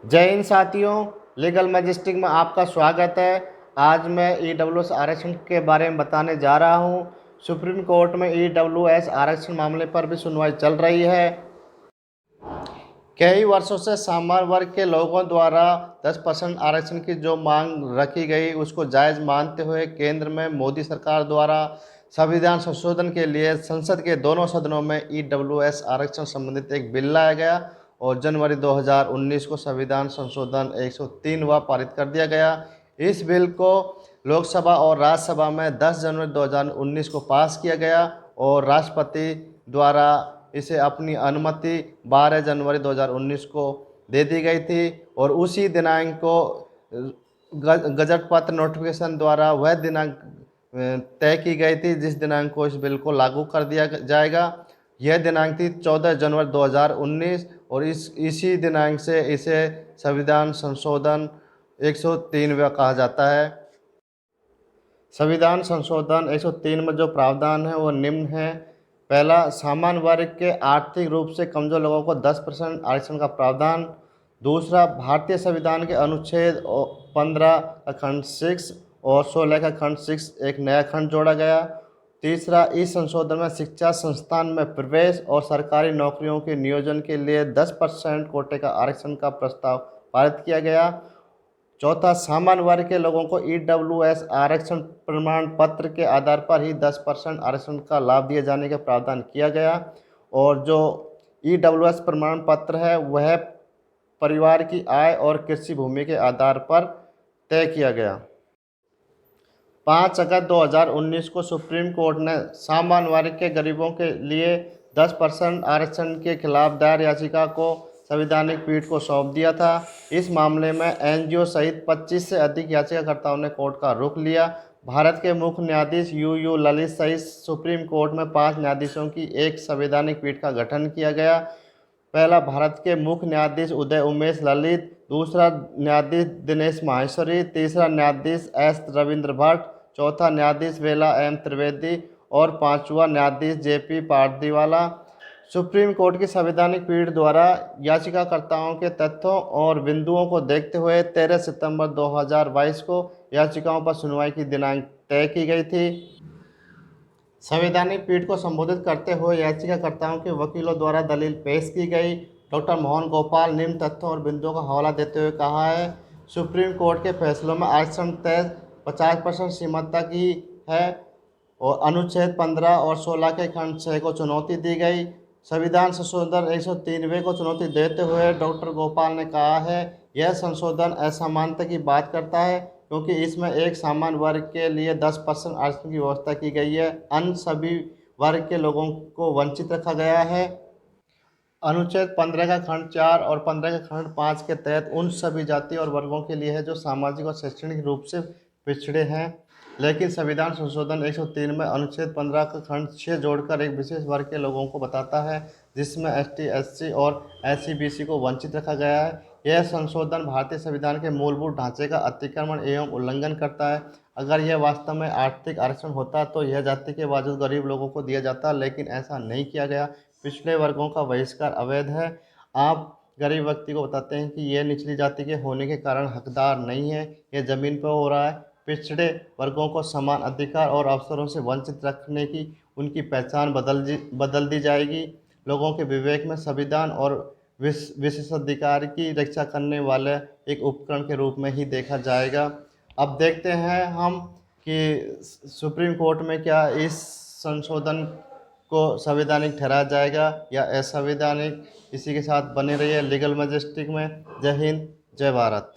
जय हिंद साथियों, लीगल मैजिस्ट्रिक में आपका स्वागत है। आज मैं ईडब्ल्यूएस आरक्षण के बारे में बताने जा रहा हूं। सुप्रीम कोर्ट में ईडब्ल्यूएस आरक्षण मामले पर भी सुनवाई चल रही है। कई वर्षों से सामान्य वर्ग के लोगों द्वारा 10% आरक्षण की जो मांग रखी गई उसको जायज़ मानते हुए केंद्र में मोदी सरकार द्वारा संविधान संशोधन के लिए संसद के दोनों सदनों में ईडब्ल्यूएस आरक्षण संबंधित एक बिल लाया गया और जनवरी 2019 को संविधान संशोधन 103वां पारित कर दिया गया। इस बिल को लोकसभा और राज्यसभा में 10 जनवरी 2019 को पास किया गया और राष्ट्रपति द्वारा इसे अपनी अनुमति 12 जनवरी 2019 को दे दी गई थी और उसी दिनांक को गजट पत्र नोटिफिकेशन द्वारा वह दिनांक तय की गई थी जिस दिनांक को इस बिल को लागू कर दिया जाएगा। यह दिनांक थी 14 जनवरी 2019 और इसी दिनांक से इसे संविधान संशोधन 103वां कहा जाता है। संविधान संशोधन 103 में जो प्रावधान है वो निम्न है। पहला, सामान्य वर्ग के आर्थिक रूप से कमजोर लोगों को 10% आरक्षण का प्रावधान। दूसरा, भारतीय संविधान के अनुच्छेद 15 का खंड 6 और 16 का खंड 6 एक नया खंड जोड़ा गया। तीसरा, इस संशोधन में शिक्षा संस्थान में प्रवेश और सरकारी नौकरियों के नियोजन के लिए 10% कोटे का आरक्षण का प्रस्ताव पारित किया गया। चौथा, सामान्य वर्ग के लोगों को ईडब्ल्यूएस आरक्षण प्रमाण पत्र के आधार पर ही 10% आरक्षण का लाभ दिए जाने का प्रावधान किया गया और जो ईडब्ल्यूएस प्रमाण पत्र है वह परिवार की आय और कृषि भूमि के आधार पर तय किया गया। 5 अगस्त 2019 को सुप्रीम कोर्ट ने सामान्य वर्ग के गरीबों के लिए 10% आरक्षण के खिलाफ दायर याचिका को संवैधानिक पीठ को सौंप दिया था। इस मामले में एनजीओ सहित 25 से अधिक याचिकाकर्ताओं ने कोर्ट का रुख लिया। भारत के मुख्य न्यायाधीश यू ललित सहित सुप्रीम कोर्ट में 5 न्यायाधीशों की एक संवैधानिक पीठ का गठन किया गया। पहला, भारत के मुख्य न्यायाधीश उदय उमेश ललित। दूसरा, न्यायाधीश दिनेश माहेश्वरी। तीसरा, न्यायाधीश एस रविंद्र भट्ट। चौथा, न्यायाधीश वेला एम त्रिवेदी और पांचवा, न्यायाधीश जेपी पारदीवाला। सुप्रीम कोर्ट की संवैधानिक पीठ द्वारा याचिकाकर्ताओं के तथ्यों और बिंदुओं को देखते हुए 13 सितंबर 2022 को याचिकाओं पर सुनवाई की दिनांक तय की गई थी। संवैधानिक पीठ को संबोधित करते हुए याचिकाकर्ताओं के वकीलों द्वारा दलील पेश की गई। डॉक्टर मोहन गोपाल निम्न तथ्यों और बिंदुओं का हवाला देते हुए कहा है, सुप्रीम कोर्ट के फैसलों में आरक्षण तय 50% सीमाता की है और अनुच्छेद 15 और 16 के खंड 6 को चुनौती दी गई। संविधान संशोधन 103वें को चुनौती देते हुए डॉक्टर गोपाल ने कहा है, यह संशोधन असमानता की बात करता है क्योंकि इसमें एक सामान्य वर्ग के लिए 10% आरक्षण की व्यवस्था की गई है, अन्य सभी वर्ग के लोगों को वंचित रखा गया है। अनुच्छेद 15 का खंड 4 और 15 का खंड 5 के तहत उन सभी जाति और वर्गों के लिए है जो सामाजिक और शैक्षणिक रूप से पिछड़े हैं, लेकिन संविधान संशोधन 103 में अनुच्छेद 15 का खंड 6 जोड़कर एक विशेष वर्ग के लोगों को बताता है जिसमें एसटी, एससी और एससी, बीसी को वंचित रखा गया है। यह संशोधन भारतीय संविधान के मूलभूत ढांचे का अतिक्रमण एवं उल्लंघन करता है। अगर यह वास्तव में आर्थिक आरक्षण होता तो यह जाति के बावजूद गरीब लोगों को दिया जाता, लेकिन ऐसा नहीं किया गया। पिछड़े वर्गों का बहिष्कार अवैध है। आप गरीब व्यक्ति को बताते हैं कि यह निचली जाति के होने के कारण हकदार नहीं है, यह ज़मीन पर हो रहा है। पिछड़े वर्गों को समान अधिकार और अवसरों से वंचित रखने की उनकी पहचान बदल दी जाएगी। लोगों के विवेक में संविधान और विशेषाधिकार की रक्षा करने वाले एक उपकरण के रूप में ही देखा जाएगा। अब देखते हैं हम कि सुप्रीम कोर्ट में क्या इस संशोधन को संवैधानिक ठहराया जाएगा या असंवैधानिक। इसी के साथ बने रहिए लीगल मैजिस्ट्रिक में। जय हिंद, जय भारत।